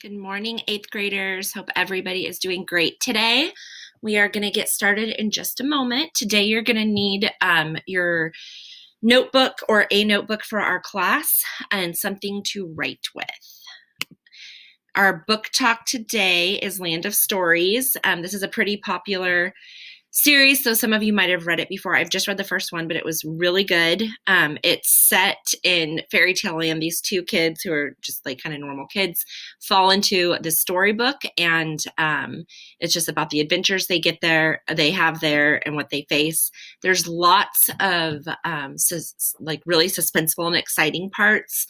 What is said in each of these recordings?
Good morning, eighth graders. Hope everybody is doing great today. We are going to get started in just a moment. Today, you're going to need your notebook or a notebook for our class and something to write with. Our book talk today is Land of Stories. This is a pretty popular series, so some of you might have read it before. I've just read the first one, but it was really good. It's set in fairy tale land. These two kids who are just like kind of normal kids fall into this storybook, and it's just about the adventures they have there and what they face. There's lots of like really suspenseful and exciting parts.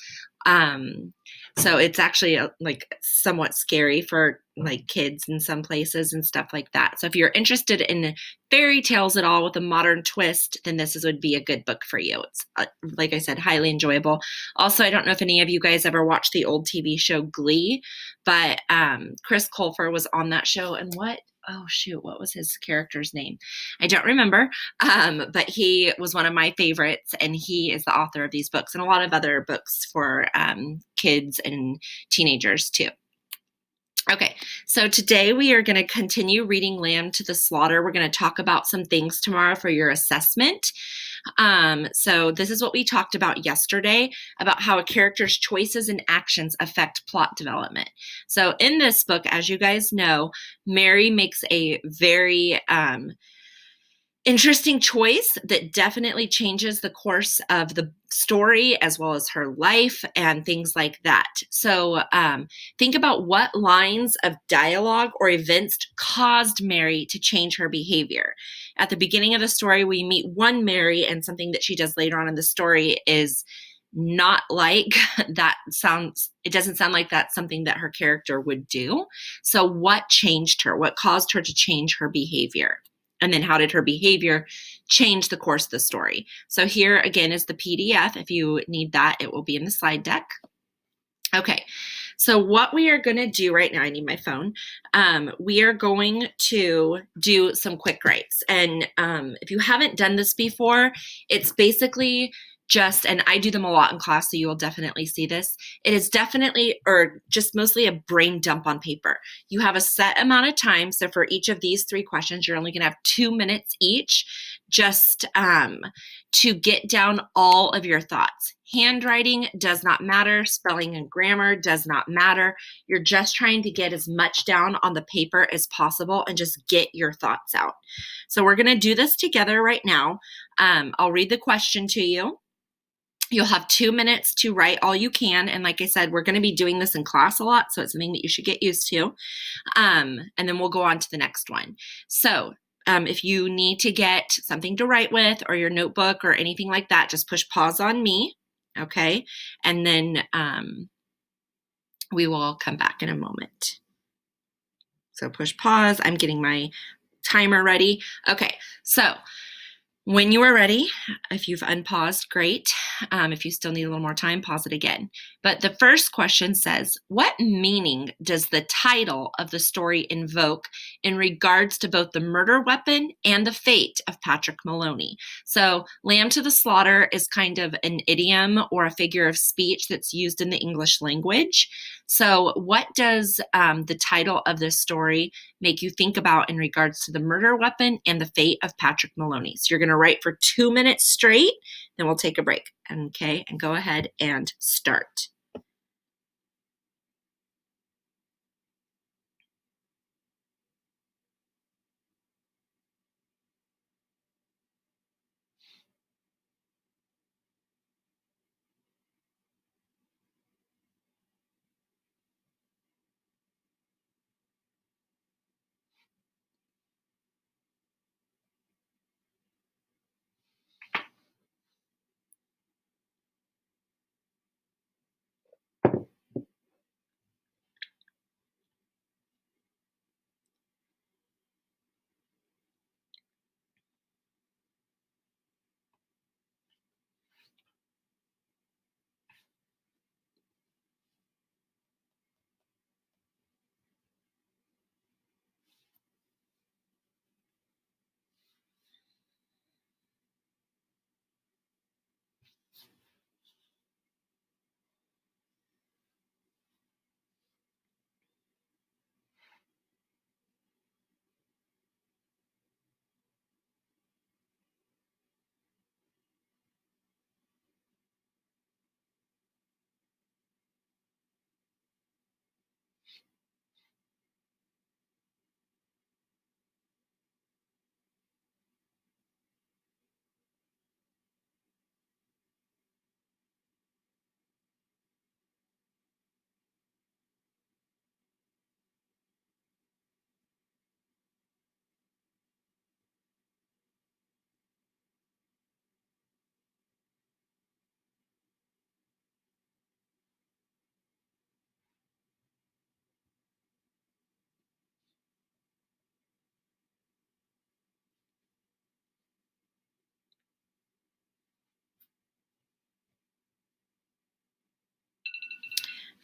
So it's actually like somewhat scary for like kids in some places and stuff like that. So if you're interested in fairy tales at all with a modern twist, then would be a good book for you. It's like I said, highly enjoyable. Also, I don't know if any of you guys ever watched the old TV show Glee, but Chris Colfer was on that show, and what was his character's name? I don't remember, but he was one of my favorites, and he is the author of these books and a lot of other books for kids and teenagers too. Okay, so today we are going to continue reading Lamb to the Slaughter. We're going to talk about some things tomorrow for your assessment. So this is what we talked about yesterday, about how a character's choices and actions affect plot development. So in this book, as you guys know, Mary makes a very interesting choice that definitely changes the course of the story as well as her life and things like that. So think about what lines of dialogue or events caused Mary to change her behavior. At the beginning of the story, we meet one Mary, and something that she does later on in the story is not like that. It doesn't sound like that's something that her character would do. So what changed her? What caused her to change her behavior? And then how did her behavior change the course of the story? So here again is the PDF. If you need that, it will be in the slide deck. Okay, so what we are going to do right now, I need my phone. We are going to do some quick writes. And if you haven't done this before, it's basically and I do them a lot in class, so you will definitely see this. It is definitely, or just mostly, a brain dump on paper. You have a set amount of time. So for each of these 3 questions, you're only going to have 2 minutes each, just to get down all of your thoughts. Handwriting does not matter. Spelling and grammar does not matter. You're just trying to get as much down on the paper as possible and just get your thoughts out. So we're going to do this together right now. I'll read the question to you. You'll have 2 minutes to write all you can. And like I said, we're going to be doing this in class a lot, so it's something that you should get used to. And then we'll go on to the next one. So if you need to get something to write with or your notebook or anything like that, just push pause on me, okay? And then we will come back in a moment. So push pause. I'm getting my timer ready. Okay, so when you are ready, if you've unpaused, great. If you still need a little more time, pause it again. But the first question says, what meaning does the title of the story invoke in regards to both the murder weapon and the fate of Patrick Maloney? So Lamb to the Slaughter is kind of an idiom or a figure of speech that's used in the English language. So what does the title of this story make you think about in regards to the murder weapon and the fate of Patrick Maloney? So you're going to write for 2 minutes straight, then we'll take a break. Okay, and go ahead and start.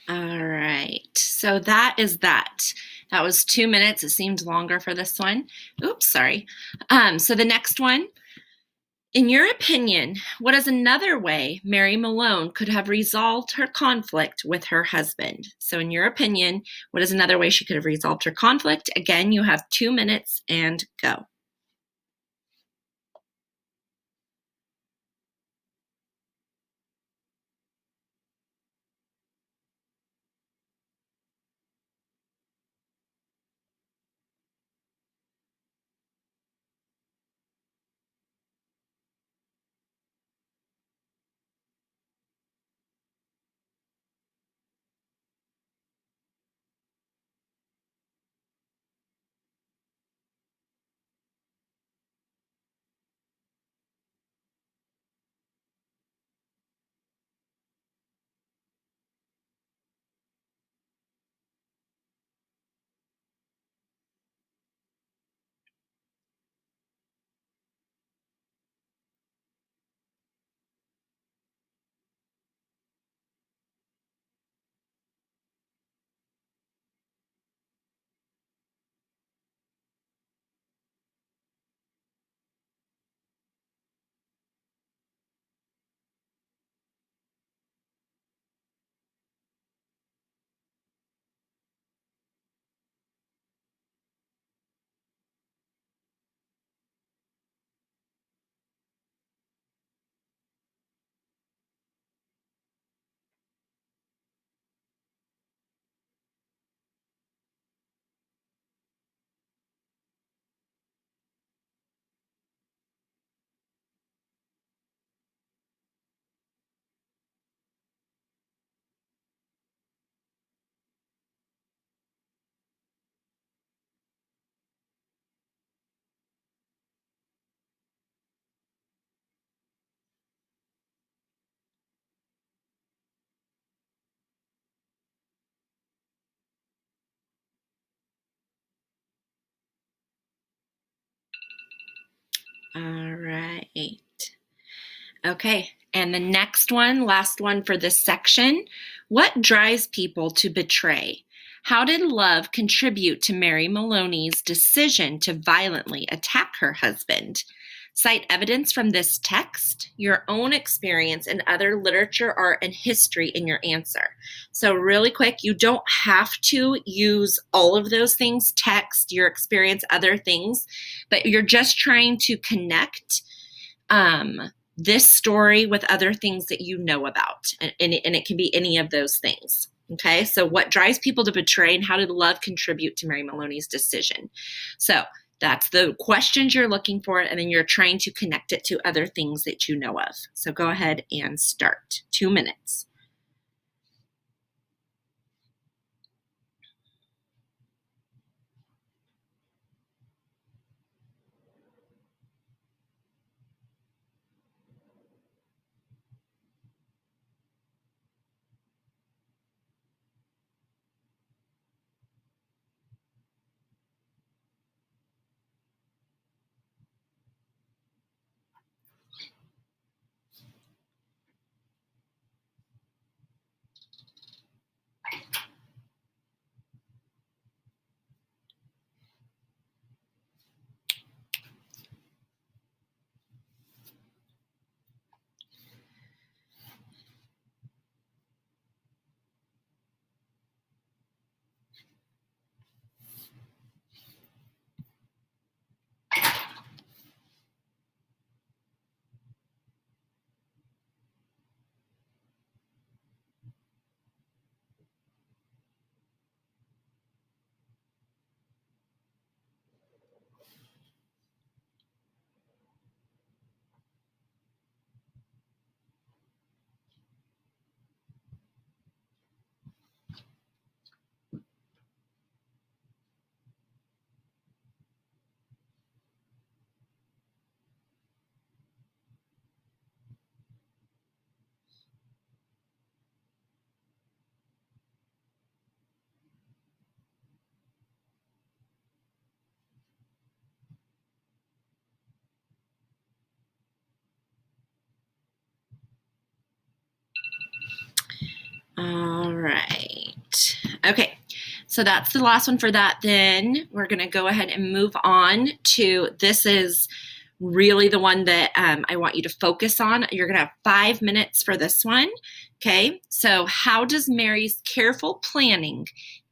All right. So that is that. That was 2 minutes. It seemed longer for this one. Oops, sorry. So the next one. In your opinion, what is another way Mary Malone could have resolved her conflict with her husband? So, in your opinion, what is another way she could have resolved her conflict? Again, you have 2 minutes and go. All right. Okay. And the next one, last one for this section. What drives people to betray? How did love contribute to Mary Maloney's decision to violently attack her husband? Cite evidence from this text, your own experience, and other literature, art, and history in your answer. So, really quick, you don't have to use all of those things text, your experience, other things, but you're just trying to connect this story with other things that you know about. And it can be any of those things. Okay, so what drives people to betray and how did love contribute to Mary Maloney's decision? So that's the questions you're looking for, and then you're trying to connect it to other things that you know of. So go ahead and start. 2 minutes. All right. Okay, so that's the last one for that. Then we're going to go ahead and move on to this is really the one that I want you to focus on. You're going to have 5 minutes for this one. Okay, so how does Mary's careful planning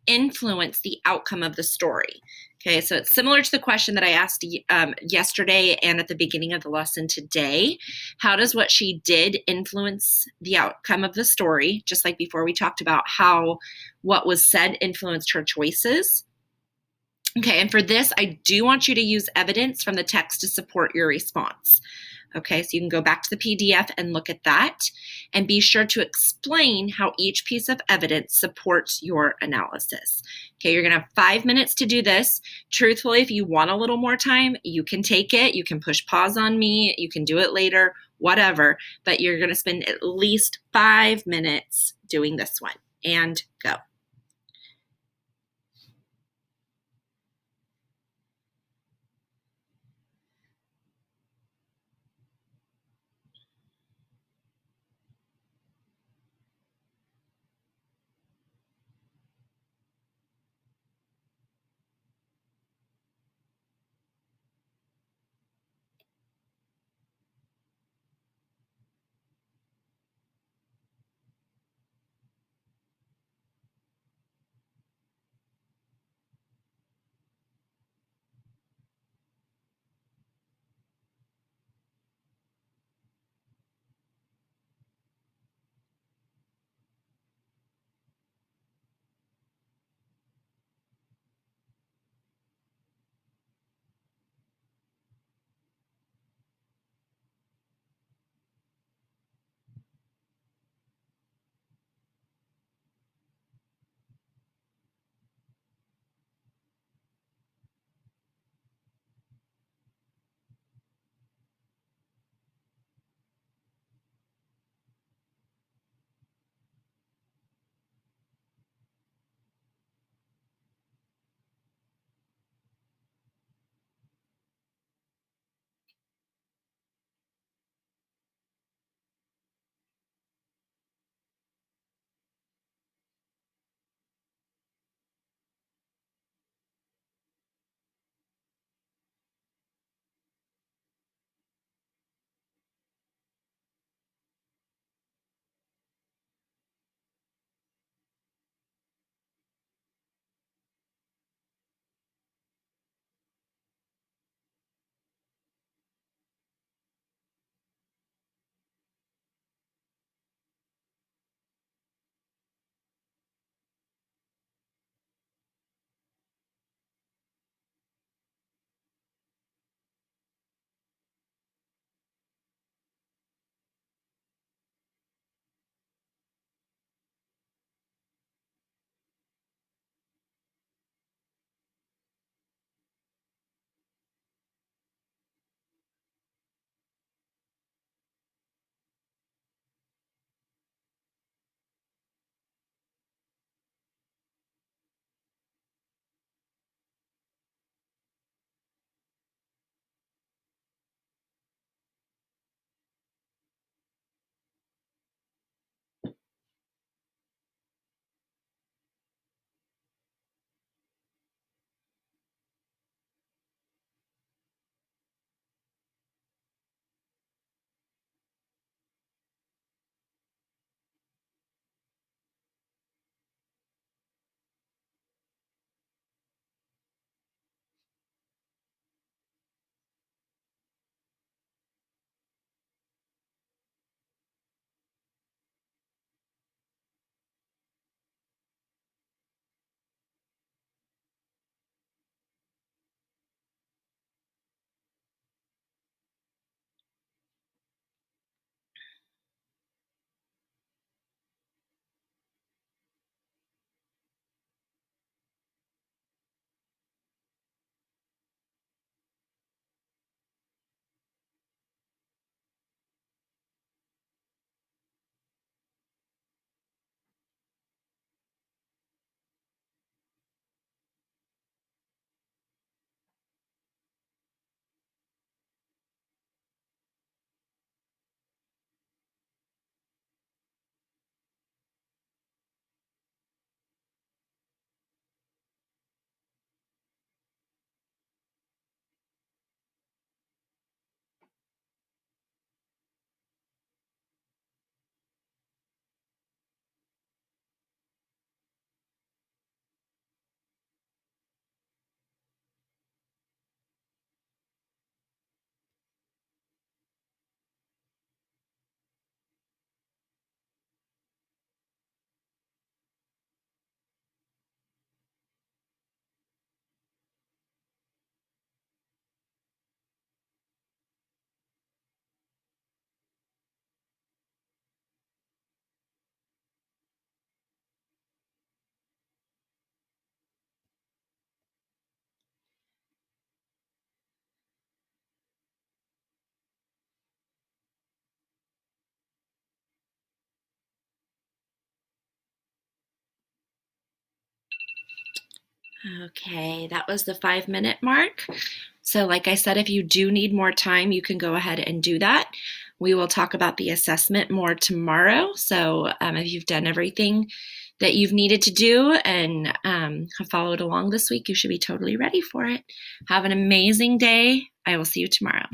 influence the outcome of the story? Okay, so it's similar to the question that I asked yesterday and at the beginning of the lesson today. How does what she did influence the outcome of the story? Just like before, we talked about how what was said influenced her choices. Okay, and for this, I do want you to use evidence from the text to support your response. Okay, so you can go back to the PDF and look at that, and be sure to explain how each piece of evidence supports your analysis. Okay, you're gonna have 5 minutes to do this. Truthfully, if you want a little more time, you can take it. You can push pause on me. You can do it later, whatever, but you're gonna spend at least 5 minutes doing this one. And go. Okay, that was the 5 minute mark. So, like I said, if you do need more time, you can go ahead and do that. We will talk about the assessment more tomorrow. So, if you've done everything that you've needed to do and have followed along this week, you should be totally ready for it. Have an amazing day. I will see you tomorrow.